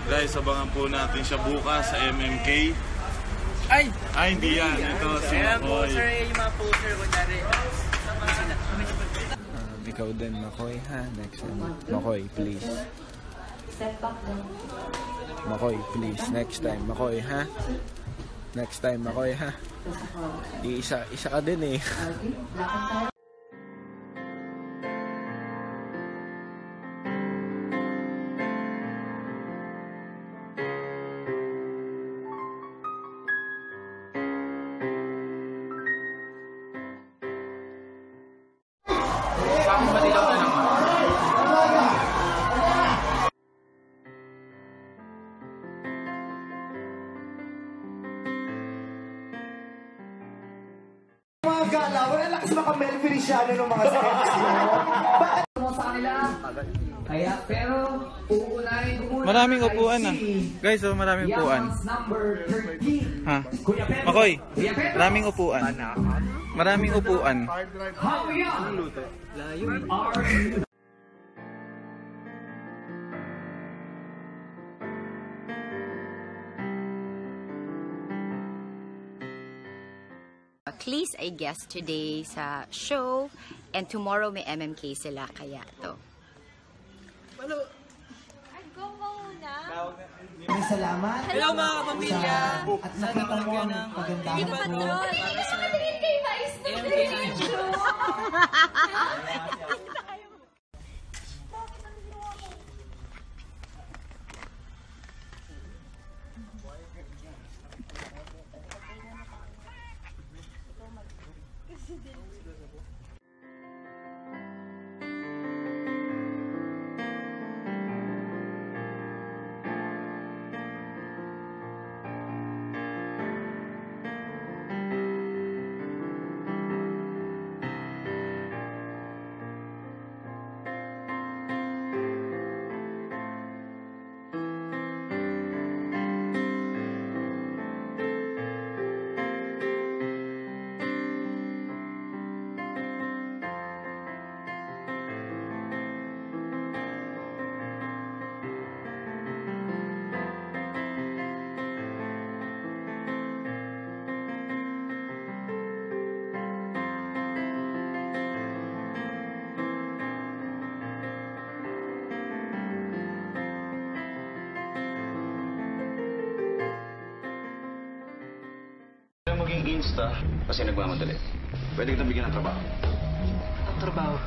Guys, abangan po natin siya bukas sa MMK. Ay, hindi yan. Ito si Makoy. Yung mga poster ko dali. Ikaw din, Makoy, ha? Next time. Makoy, please. Makoy, please. Next time, Makoy, ha? Next time, Makoy, ha? Isa ka din eh. Mga galaw, wala lakas maka-Mel Feliciano ng mga steps nyo. Bakit mo sa kanila? Kaya, pero, uunahin ko muna. Maraming upuan ah. Guys, oh, maraming upuan. Number 13. Ha? Makoy, maraming upuan. Maraming upuan. Cleese ay guest today sa show and tomorrow may MMK sila kaya to. Salamat. Hello mga kapamilya. At nakita mo ang pagandahan mo. Maging insta kasi nagmamadali. Pwede kitang bigyan ng trabaho. Ang trabaho.